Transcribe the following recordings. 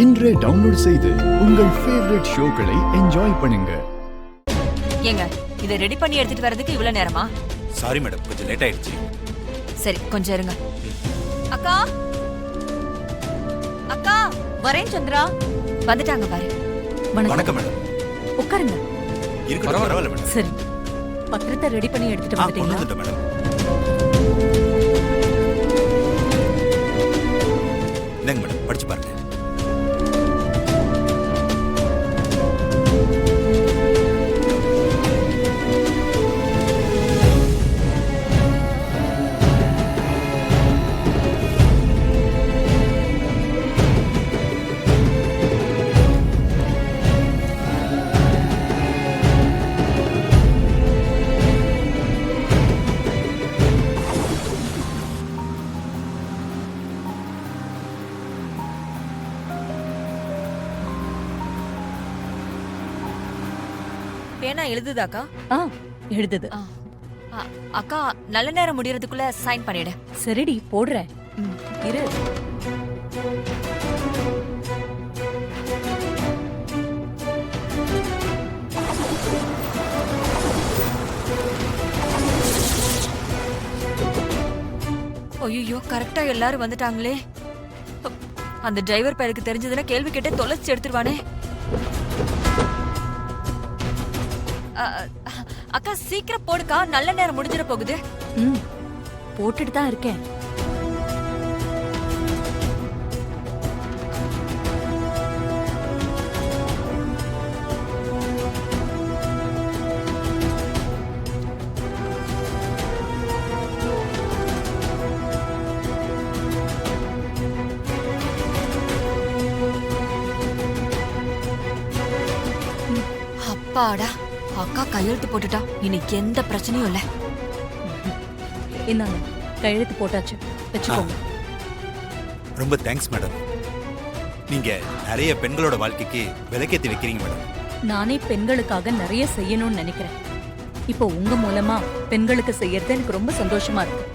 இன்றே டவுன்லோட் செய்து உங்கள் ஃபேவரட் ஷோக்களை என்ஜாய் பண்ணுங்க. ஏங்க இதை ரெடி பண்ணி எடுத்துட்டு வரதுக்கு இவ்வளவு நேரமா? சாரி மேடம், கொஞ்சம் லேட் ஆயிடுச்சு. சரி கொஞ்சம் இருங்க. அக்கா அக்கா வரேன் சந்திரா. வந்துட்டாங்க பாரு. வணக்கம் மேடம். உட்காருங்க. இருக்கட்டும், பரவாயில்ல மேடம். சரி, பத்திரத்தை ரெடி பண்ணி எடுத்துட்டு வந்துட்டீங்களா? வந்துட்டேன் மேடம். என்னங்க மேடம், படிச்சு பாருங்க. பேனா எழுதுதாக்கா? எழுதுது. அக்கா நல்ல நேரம் முடியறதுக்குள்ள சைன் பண்ணிடு. சரிடி, போடுறேன். இரு. ஐயோ கரெக்டா எல்லாரும் வந்துட்டாங்களே. அந்த டிரைவர் பேருக்கு தெரிஞ்சதுன்னா கேள்வி கேட்டே தொலைச்சு எடுத்துருவானே. அக்கா சீக்கிரம் போடுக்கா, நல்ல நேரம் முடிஞ்சிட போகுது. போட்டுட்டு தான் இருக்கேன். அப்பாடா, அக்கா கையெழுத்து போட்டுட்டா. இன்னைக்கு எந்த பிரச்சனையும் இல்ல. இந்தாங்க, கையெழுத்து போட்டாச்சு, வச்சுக்கோங்க. ரொம்ப தேங்க்ஸ் மேடம். நீங்க நிறைய பெண்களோட வாழ்க்கைக்கு விலக்கேத்தி வைக்கிறீங்க மேடம். நானே பெண்களுக்காக நிறைய செய்யணும்னு நினைக்கிறேன். இப்போ உங்க மூலமா பெண்களுக்கு செய்யறது எனக்கு ரொம்ப சந்தோஷமா இருக்கு.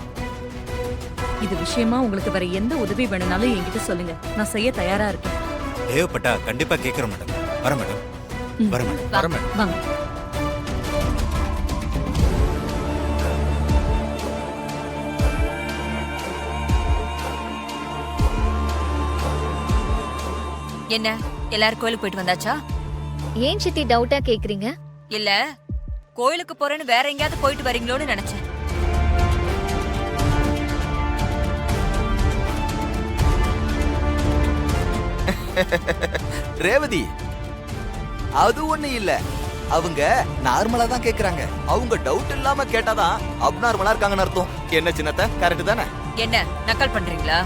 இது விஷயமா உங்களுக்கு வேற எந்த உதவி வேணும்னாலும் என்கிட்ட சொல்லுங்க, நான் செய்ய தயாரா இருக்கேன். தேவைப்பட்டா கண்டிப்பா கேட்கிறோம் மேடம். வர மேடம். வர மேடம். வர மேடம். வாங்க. என்ன எல்லாரும் கோயிலுக்கு போயிட்டு வந்தாச்சா? ஏன் சித்தி டவுட்டா கேக்குறீங்க? இல்ல கோயிலுக்கு போறேன்னு வேற எங்கயாவது போயிட்டு வரீங்களோன்னு நினைச்சேன். ரேவதி, அது ஒண்ணு இல்ல. அவங்க நார்மலா தான் கேக்குறாங்க. அவங்க டவுட் இல்லாம கேட்டாதான் அப்நார்மலா இருக்காங்கன்னு அர்த்தம். என்ன சின்னத்த, கரெக்ட் தானே? என்ன நக்கல் பண்றீங்களா?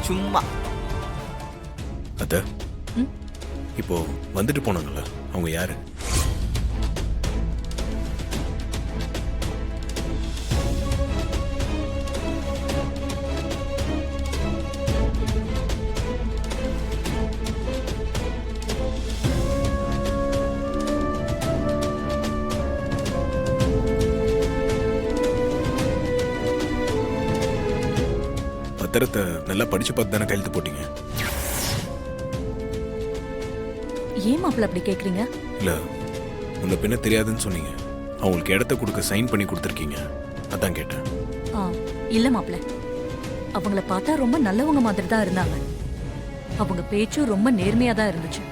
சும்மா. அத்த, இப்போ வந்துட்டு போனாங்கல்ல, அவங்க யாரு? பத்திரத்தை நல்லா படிச்சு பார்த்து தானே கையெழுத்து போட்டீங்க? ஏன் மாப்பிள்ள அப்படி கேக்குறீங்க? இல்ல, உங்க பின்ன தெரியாதுன்னு சொன்னீங்க. அவங்களுக்கு இடத்த கொடுக்க சைன் பண்ணி கொடுத்துருக்கீங்க, அதான் கேட்டேன். இல்ல மாப்பிள்ள, அவங்கள பார்த்தா ரொம்ப நல்லவங்க மாதிரி தான் இருந்தாங்க. அவங்க பேச்சும் ரொம்ப நேர்மையா தான் இருந்துச்சு.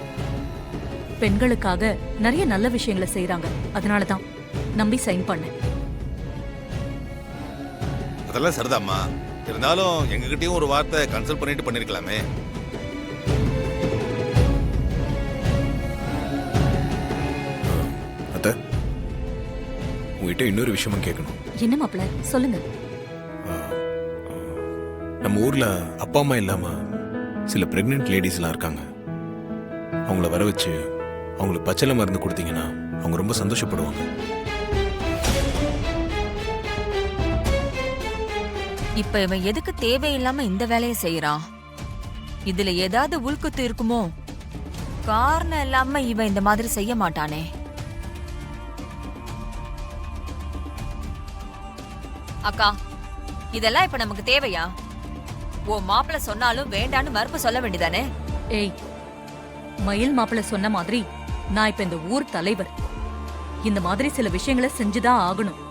பெண்களுக்காக நிறைய நல்ல விஷயங்களை செய்யறாங்க. அதனாலதான் நம்பி சைன் பண்ணேன். அதெல்லாம் சரிதாம்மா. இருந்தாலும் எங்ககிட்டயும் ஒரு வார்த்தை கன்சல்ட் பண்ணிட்டு பண்ணிருக்கலாமே. அத்த, உங்ககிட்ட இன்னொரு விஷயமும் கேட்கணும். என்ன மாப்பிள்ள, சொல்லுங்க. நம்ம ஊர்ல அப்பா அம்மா இல்லாம சில பிரெக்னென்ட் லேடிஸ்லாம் இருக்காங்க. அவங்கள வர வச்சு அவங்களுக்கு பச்சளை மருந்து கொடுத்தீங்கன்னா அவங்க ரொம்ப சந்தோஷப்படுவாங்க. இப்ப இவன் எதுக்கு தேவையில்லாம இந்த வேலையை செய்யறான்? இதுல ஏதாவது உள்குத்து இருக்குமோ? காரணம் இல்லாம இவன் இந்த மாதிரி செய்ய மாட்டானே. அக்கா, இதெல்லாம் இப்ப நமக்கு தேவையா? உன் மாப்பிள்ள சொன்னாலும் வேண்டான்னு மறுப்பு சொல்ல வேண்டியதானே? ஏய், மயில் மாப்பிள்ள சொன்ன மாதிரி நான் இப்ப இந்த ஊர் தலைவர். இந்த மாதிரி சில விஷயங்களை செஞ்சுதான் ஆகணும்.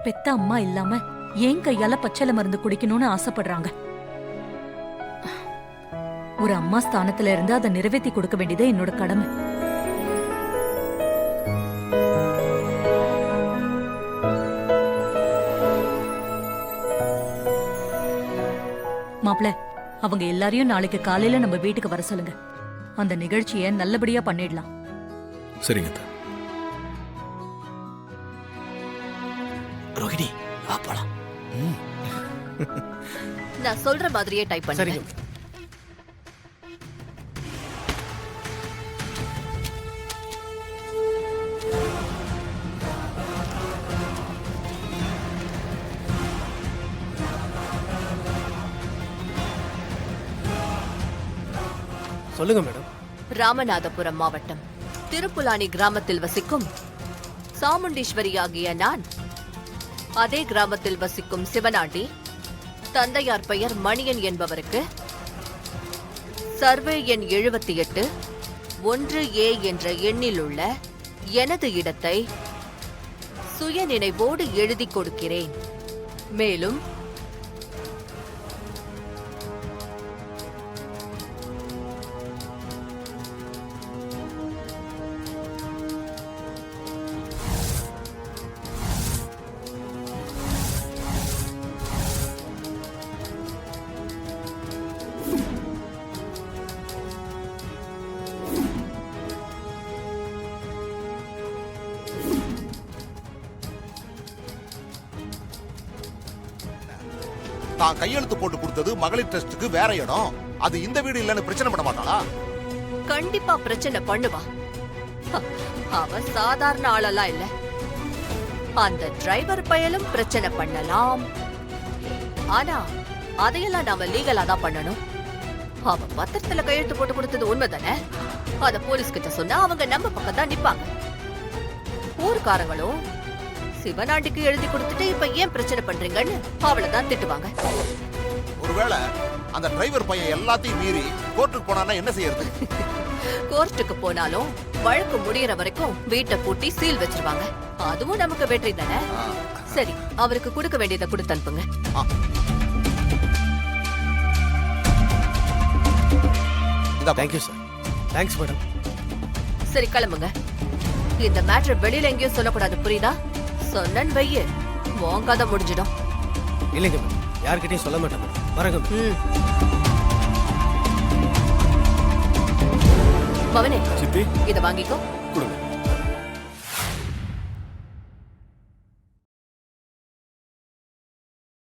பெத்த அம்மா இல்லாம ஏன் கையால பச்சளை மருந்து குடிக்கணும்னு ஆசைப்படுறாங்க. ஒரு அம்மா ஸ்தானத்துல இருந்து அதை நிறைவேற்றி கொடுக்க வேண்டியது என்னோட கடமை. மாப்ள, அவங்க எல்லாரையும் நாளைக்கு காலையில நம்ம வீட்டுக்கு வர சொல்லுங்க. அந்த நிகழ்ச்சியை நல்லபடியா பண்ணிடலாம். சரிங்க அத்தை. ரோஹிணி வா போலாம். நான் சொல்ற மாதிரியே டைப் பண்ணுங்க. சொல்லுங்க மேடம். ராமநாதபுரம் மாவட்டம் திருப்புலானி கிராமத்தில் வசிக்கும் சாமுண்டீஸ்வரி ஆகிய நான், அதே கிராமத்தில் வசிக்கும் சிவனாண்டி, தந்தையார் பெயர் மணியன் என்பவருக்கு சர்வே எண் 78 1A என்ற எண்ணில் உள்ள எனது இடத்தை சுய நினைவோடு எழுதி கொடுக்கிறேன். மேலும் தான் கையெழுத்து போட்டு கொடுத்தது மகளிர் ட்ரஸ்டுக்கு வேற இடம், அது இந்த வீடு இல்லன்னு பிரச்சனை பண்ண மாட்டாளா? கண்டிப்பா பிரச்சனை பண்ணுவா. அவ சாதாரண ஆளெல்லாம் இல்ல. அந்த டிரைவர் பயலும் பிரச்சனை பண்ணலாம். ஆனா அதையெல்லாம் நாம லீகலா தான் பண்ணணும். அவ பத்திரத்துல கையெழுத்து போட்டு கொடுத்தது உண்மைதானே? அத போலீஸ் கிட்ட சொன்னா அவங்க நம்ம பக்கம் தான் நிப்பாங்க. ஊர்க்காரங்களும் சிவனாண்டிக்கு எழுதி கொடுத்துட்டு இப்ப ஏன் பிரச்சனை பண்றீங்கன்னு அவளதான் திட்டுவாங்க. ஒருவேளை அந்த டிரைவர் பையன் எல்லாத்தையும் மீறி கோர்ட்டுக்கு போனான்னா என்ன செய்யறது? கோர்ட்டுக்கு போனாலும் வழக்கு முடியற வரைக்கும் வீட்டை பூட்டி சீல் வச்சிருவாங்க. அதுவும் நமக்கு வெற்றி தானே. சரி, அவருக்கு கொடுக்க வேண்டியதை கொடுத்து அனுப்புங்க. Thank you sir. Thanks madam. சரி, கிளம்புங்க. இந்த மேட்டர் வெளியில எங்கேயும் சொல்லக்கூடாது, புரியுதா? சொன்னன் வைய உன் கதை முடிஞ்சிடும். இல்லைங்க மேடம், யார்கிட்டயும் சொல்ல மாட்டேன் மேடம். வரங்க மேடம். பவனே, சித்தி இத வாங்கிக்கோ. கொடுங்க.